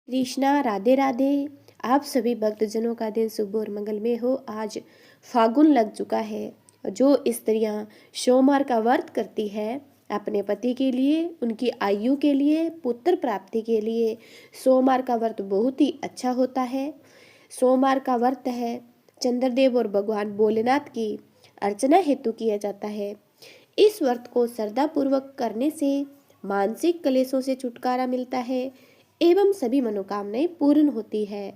कृष्णा राधे राधे। आप सभी भक्तजनों का दिन शुभ और मंगलमय हो। आज फागुन लग चुका है। जो स्त्रियां सोमवार का व्रत करती है अपने पति के लिए, उनकी आयु के लिए, पुत्र प्राप्ति के लिए सोमवार का व्रत बहुत ही अच्छा होता है। सोमवार का व्रत है चंद्रदेव और भगवान भोलेनाथ की अर्चना हेतु किया जाता है। इस व्रत को श्रद्धापूर्वक करने से मानसिक क्लेशों से छुटकारा मिलता है एवं सभी मनोकामनाएं पूर्ण होती है।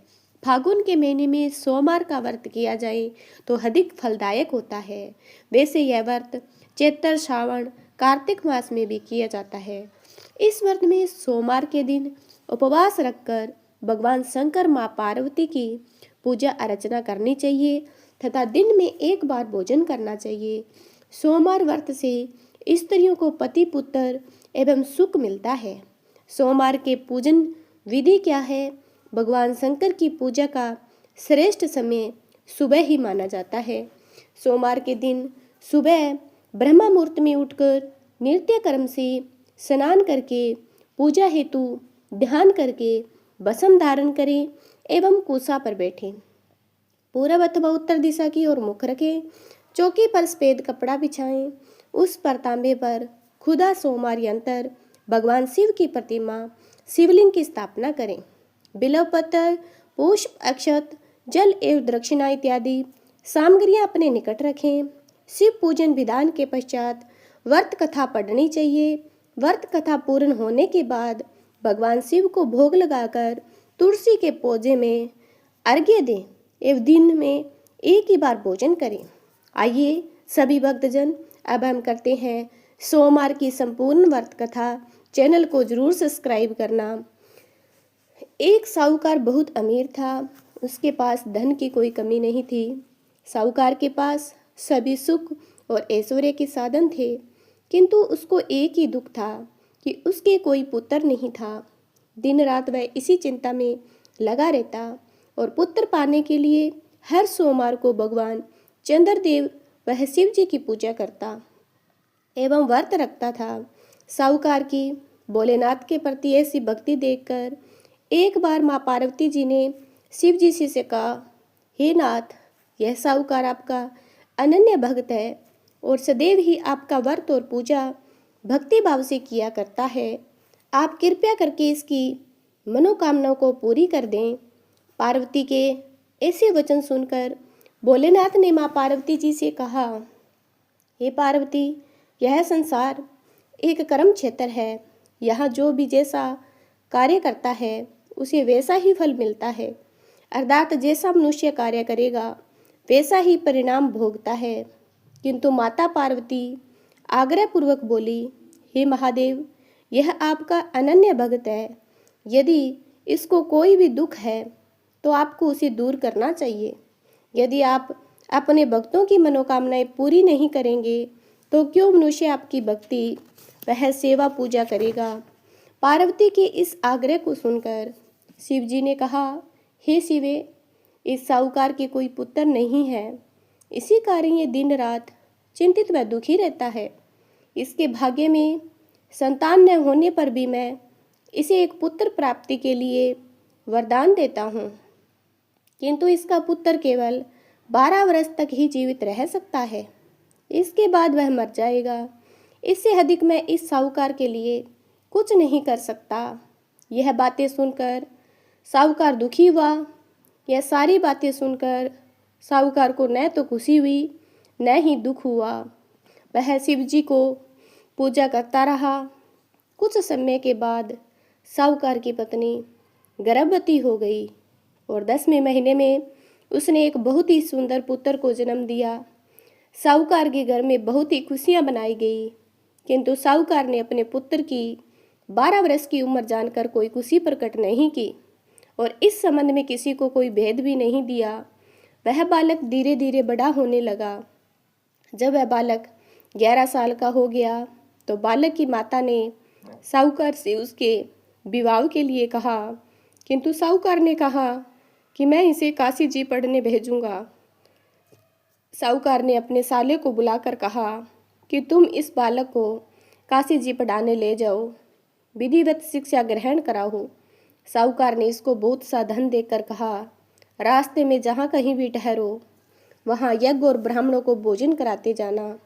फागुन के महीने में सोमवार का व्रत किया जाए तो अधिक फलदायक होता है। वैसे यह व्रत चैत्र, श्रावण, कार्तिक मास में भी किया जाता है। इस व्रत में सोमवार के दिन उपवास रखकर भगवान शंकर, माँ पार्वती की पूजा अर्चना करनी चाहिए तथा दिन में एक बार भोजन करना चाहिए। सोमवार व्रत से स्त्रियों को पति, पुत्र एवं सुख मिलता है। सोमवार के पूजन विधि क्या है? भगवान शंकर की पूजा का श्रेष्ठ समय सुबह ही माना जाता है। सोमवार के दिन सुबह ब्रह्म मुहूर्त में उठकर नित्य कर्म से स्नान करके पूजा हेतु ध्यान करके भस्म धारण करें एवं कुशा पर बैठें। पूर्व अथवा उत्तर दिशा की ओर मुख रखें। चौकी पर सफेद कपड़ा बिछाएं। उस पर तांबे पर खुदा सोमवार यंत्र भगवान शिव की प्रतिमा, शिवलिंग की स्थापना करें। बिल्वपत्र, पुष्प, अक्षत, जल एवं दक्षिणा इत्यादि सामग्रियां अपने निकट रखें। शिव पूजन विधान के पश्चात व्रत कथा पढ़नी चाहिए। व्रत कथा पूर्ण होने के बाद भगवान शिव को भोग लगाकर तुलसी के पौधे में अर्घ्य दें एवं दिन में एक ही बार भोजन करें। आइए सभी भक्तजन, अब हम करते हैं सोमवार की संपूर्ण व्रत कथा। चैनल को जरूर सब्सक्राइब करना। एक साहूकार बहुत अमीर था। उसके पास धन की कोई कमी नहीं थी। साहूकार के पास सभी सुख और ऐश्वर्य के साधन थे, किंतु उसको एक ही दुख था कि उसके कोई पुत्र नहीं था। दिन रात वह इसी चिंता में लगा रहता और पुत्र पाने के लिए हर सोमवार को भगवान चंद्रदेव वह शिव जी की पूजा करता एवं व्रत रखता था। साहूकार की भोलेनाथ के प्रति ऐसी भक्ति देखकर एक बार माँ पार्वती जी ने शिव जी से कहा, हे नाथ, यह साहूकार आपका अनन्य भक्त है और सदैव ही आपका व्रत और पूजा भक्ति भाव से किया करता है। आप कृपया करके इसकी मनोकामनाओं को पूरी कर दें। पार्वती के ऐसे वचन सुनकर भोलेनाथ ने माँ पार्वती जी से कहा, हे पार्वती, यह संसार एक कर्म क्षेत्र है। यहाँ जो भी जैसा कार्य करता है उसे वैसा ही फल मिलता है, अर्थात जैसा मनुष्य कार्य करेगा वैसा ही परिणाम भोगता है। किंतु माता पार्वती आग्रहपूर्वक बोली, हे महादेव, यह आपका अनन्य भक्त है। यदि इसको कोई भी दुख है तो आपको उसे दूर करना चाहिए। यदि आप अपने भक्तों की मनोकामनाएं पूरी नहीं करेंगे तो क्यों मनुष्य आपकी भक्ति वह सेवा पूजा करेगा। पार्वती के इस आग्रह को सुनकर शिव जी ने कहा, हे शिवे, इस साहूकार के कोई पुत्र नहीं है। इसी कारण ये दिन रात चिंतित व दुखी रहता है। इसके भाग्य में संतान न होने पर भी मैं इसे एक पुत्र प्राप्ति के लिए वरदान देता हूँ, किंतु इसका पुत्र केवल 12 वर्ष तक ही जीवित रह सकता है। इसके बाद वह मर जाएगा। इससे अधिक मैं इस साहूकार के लिए कुछ नहीं कर सकता। यह बातें सुनकर साहूकार दुखी हुआ। यह सारी बातें सुनकर साहूकार को न तो खुशी हुई न ही दुख हुआ। वह शिव जी को पूजा करता रहा। कुछ समय के बाद साहूकार की पत्नी गर्भवती हो गई और 10वें महीने में उसने एक बहुत ही सुंदर पुत्र को जन्म दिया। साहूकार के घर में बहुत ही खुशियां बनाई गई, किंतु साहूकार ने अपने पुत्र की 12 वर्ष की उम्र जानकर कोई खुशी प्रकट नहीं की और इस संबंध में किसी को कोई भेद भी नहीं दिया। वह बालक धीरे धीरे बड़ा होने लगा। जब वह बालक 11 साल का हो गया तो बालक की माता ने साहूकार से उसके विवाह के लिए कहा, किंतु साहूकार ने कहा कि मैं इसे काशी जी पढ़ने भेजूंगा। साहूकार ने अपने साले को बुलाकर कहा कि तुम इस बालक को काशी जी पढ़ाने ले जाओ, विधिवत शिक्षा ग्रहण कराओ साहूकार ने इसको बहुत सा धन देकर कहा, रास्ते में जहाँ कहीं भी ठहरो वहाँ यज्ञ और ब्राह्मणों को भोजन कराते जाना।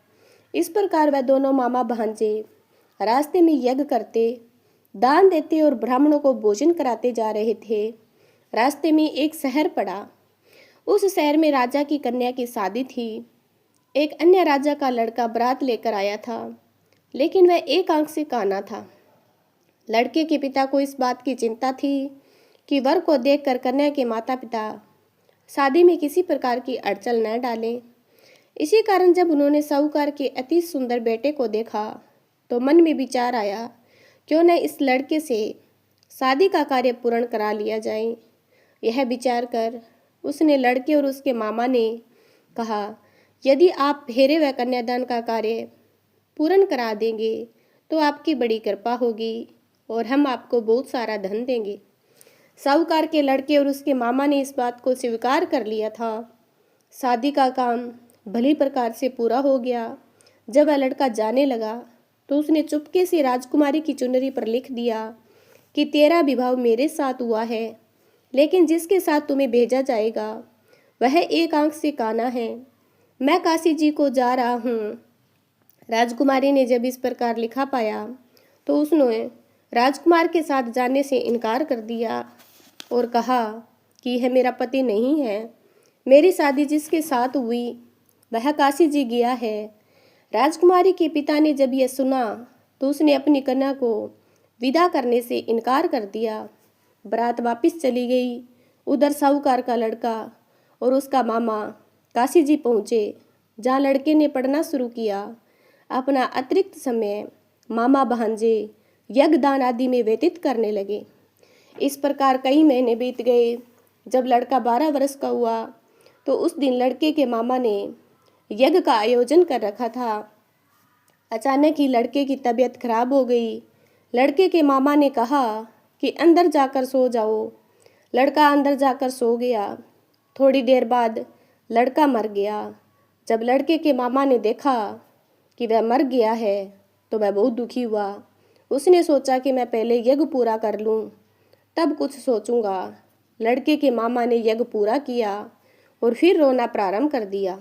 इस प्रकार वह दोनों मामा भांजे रास्ते में यज्ञ करते, दान देते और ब्राह्मणों को भोजन कराते जा रहे थे। रास्ते में एक शहर पड़ा। उस शहर में राजा की कन्या की शादी थी। एक अन्य राजा का लड़का बारात लेकर आया था, लेकिन वह एक आंख से काना था। लड़के के पिता को इस बात की चिंता थी कि वर को देखकर कन्या के माता पिता शादी में किसी प्रकार की अड़चन न डालें। इसी कारण जब उन्होंने साहूकार के अति सुंदर बेटे को देखा तो मन में विचार आया, क्यों न इस लड़के से शादी का कार्य पूर्ण करा लिया जाए। यह विचार कर उसने लड़के और उसके मामा ने कहा, यदि आप फेरे व कन्यादान का कार्य पूर्ण करा देंगे तो आपकी बड़ी कृपा होगी और हम आपको बहुत सारा धन देंगे। साहूकार के लड़के और उसके मामा ने इस बात को स्वीकार कर लिया था। शादी का काम भली प्रकार से पूरा हो गया। जब वह लड़का जाने लगा तो उसने चुपके से राजकुमारी की चुनरी पर लिख दिया कि तेरा विवाह मेरे साथ हुआ है, लेकिन जिसके साथ तुम्हें भेजा जाएगा वह एक आंख से काना है। मैं काशी जी को जा रहा हूँ। राजकुमारी ने जब इस प्रकार लिखा पाया तो उसने राजकुमार के साथ जाने से इनकार कर दिया और कहा कि यह मेरा पति नहीं है। मेरी शादी जिसके साथ हुई वह काशी जी गया है। राजकुमारी के पिता ने जब यह सुना तो उसने अपनी कन्या को विदा करने से इनकार कर दिया। बारात वापस चली गई। उधर साहूकार का लड़का और उसका मामा काशी जी पहुँचे, जहाँ लड़के ने पढ़ना शुरू किया। अपना अतिरिक्त समय मामा भांजे यज्ञदान आदि में व्यतीत करने लगे। इस प्रकार कई महीने बीत गए। जब लड़का 12 वर्ष का हुआ तो उस दिन लड़के के मामा ने यज्ञ का आयोजन कर रखा था। अचानक ही लड़के की तबीयत खराब हो गई। लड़के के मामा ने कहा कि अंदर जाकर सो जाओ। लड़का अंदर जाकर सो गया। थोड़ी देर बाद लड़का मर गया। जब लड़के के मामा ने देखा कि वह मर गया है तो वह बहुत दुखी हुआ। उसने सोचा कि मैं पहले यज्ञ पूरा कर लूं, तब कुछ सोचूंगा। लड़के के मामा ने यज्ञ पूरा किया और फिर रोना प्रारंभ कर दिया।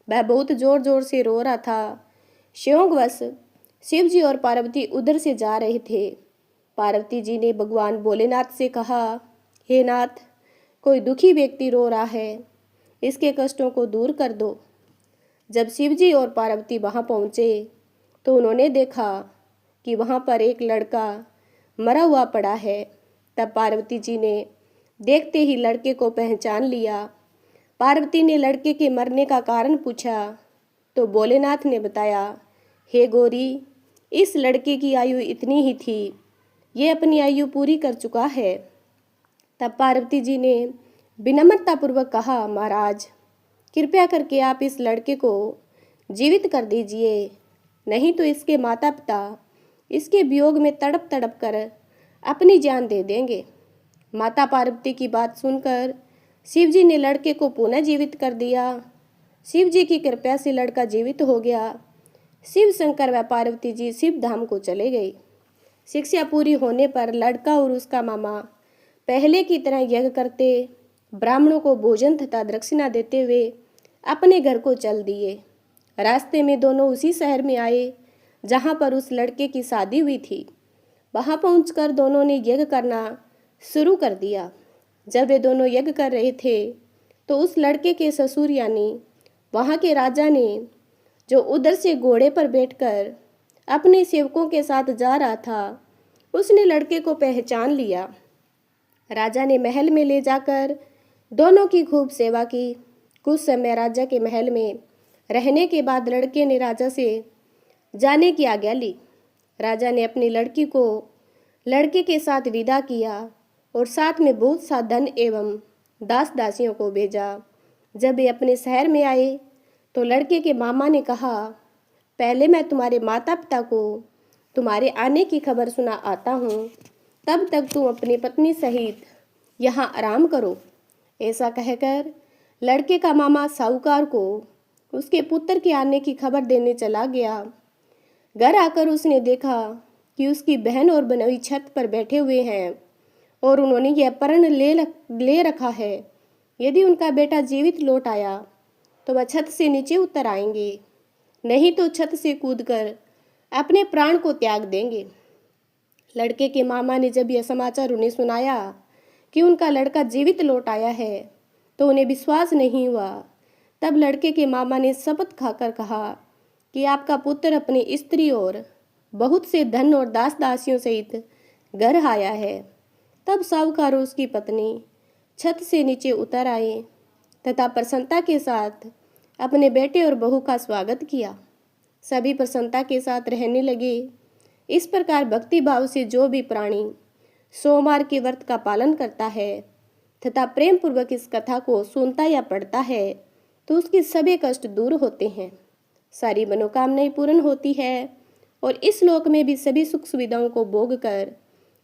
वह बहुत जोर जोर से रो रहा था। संयोगवश शिव जी और पार्वती उधर से जा रहे थे। पार्वती जी ने भगवान भोलेनाथ से कहा, हे नाथ, कोई दुखी व्यक्ति रो रहा है, इसके कष्टों को दूर कर दो। जब शिव जी और पार्वती वहां पहुंचे तो उन्होंने देखा कि वहां पर एक लड़का मरा हुआ पड़ा है। तब पार्वती जी ने देखते ही लड़के को पहचान लिया। पार्वती ने लड़के के मरने का कारण पूछा तो भोलेनाथ ने बताया, हे गौरी, इस लड़के की आयु इतनी ही थी, ये अपनी आयु पूरी कर चुका है। तब पार्वती जी ने विनम्रतापूर्वक कहा, महाराज, कृपया करके आप इस लड़के को जीवित कर दीजिए, नहीं तो इसके माता पिता इसके वियोग में तड़प तड़प कर अपनी जान दे देंगे। माता पार्वती की बात सुनकर शिव जी ने लड़के को पुनः जीवित कर दिया। शिव जी की कृपा से लड़का जीवित हो गया। शिव शंकर व पार्वती जी शिव धाम को चले गए। शिक्षा पूरी होने पर लड़का और उसका मामा पहले की तरह यज्ञ करते, ब्राह्मणों को भोजन तथा दक्षिणा देते हुए अपने घर को चल दिए। रास्ते में दोनों उसी शहर में आए जहाँ पर उस लड़के की शादी हुई थी। वहाँ पहुंचकर दोनों ने यज्ञ करना शुरू कर दिया। जब वे दोनों यज्ञ कर रहे थे तो उस लड़के के ससुर यानी वहाँ के राजा ने, जो उधर से घोड़े पर बैठकर अपने सेवकों के साथ जा रहा था, उसने लड़के को पहचान लिया। राजा ने महल में ले जाकर दोनों की खूब सेवा की। कुछ समय राजा के महल में रहने के बाद लड़के ने राजा से जाने की आज्ञा ली। राजा ने अपनी लड़की को लड़के के साथ विदा किया और साथ में बहुत सा धन एवं दास दासियों को भेजा। जब वे अपने शहर में आए तो लड़के के मामा ने कहा, पहले मैं तुम्हारे माता पिता को तुम्हारे आने की खबर सुना आता हूँ, तब तक तुम अपनी पत्नी सहित यहाँ आराम करो। ऐसा कहकर लड़के का मामा साहूकार को उसके पुत्र के आने की खबर देने चला गया। घर आकर उसने देखा कि उसकी बहन और बनोई छत पर बैठे हुए हैं और उन्होंने यह प्रण ले रखा है, यदि उनका बेटा जीवित लौट आया तो वह छत से नीचे उतर आएंगे, नहीं तो छत से कूदकर अपने प्राण को त्याग देंगे। लड़के के मामा ने जब यह समाचार उन्हें सुनाया कि उनका लड़का जीवित लौट आया है तो उन्हें विश्वास नहीं हुआ। तब लड़के के मामा ने शपथ खाकर कहा कि आपका पुत्र अपनी स्त्री और बहुत से धन और दास दासियों सहित घर आया है। तब साहूकार और उसकी पत्नी छत से नीचे उतर आए तथा प्रसन्नता के साथ अपने बेटे और बहू का स्वागत किया। सभी प्रसन्नता के साथ रहने लगे। इस प्रकार भक्ति भाव से जो भी प्राणी सोमवार के व्रत का पालन करता है तथा प्रेम पूर्वक इस कथा को सुनता या पढ़ता है तो उसके सभी कष्ट दूर होते हैं, सारी मनोकामनाएं पूर्ण होती है और इस लोक में भी सभी सुख सुविधाओं को भोग कर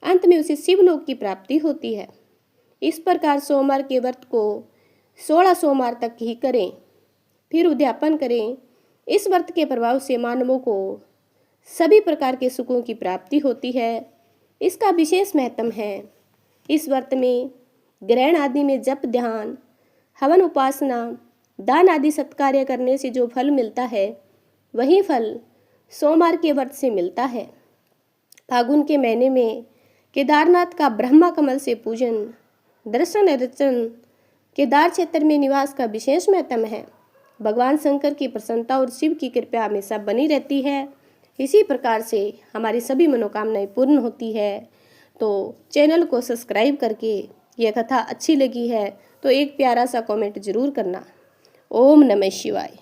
अंत में उसे शिवलोक की प्राप्ति होती है। इस प्रकार सोमवार के व्रत को 16 सोमवार तक ही करें, फिर उद्यापन करें। इस व्रत के प्रभाव से मानवों को सभी प्रकार के सुखों की प्राप्ति होती है। इसका विशेष महत्व है। इस व्रत में ग्रहण आदि में जप, ध्यान, हवन, उपासना, दान आदि सत्कार्य करने से जो फल मिलता है वही फल सोमवार के व्रत से मिलता है। फागुन के महीने में केदारनाथ का ब्रह्मा कमल से पूजन, दर्शन, अर्चन, केदार क्षेत्र में निवास का विशेष महत्व है। भगवान शंकर की प्रसन्नता और शिव की कृपा हमेशा बनी रहती है। इसी प्रकार से हमारी सभी मनोकामनाएं पूर्ण होती है। तो चैनल को सब्सक्राइब करके यह कथा अच्छी लगी है तो एक प्यारा सा कमेंट जरूर करना। ओम नमः शिवाय।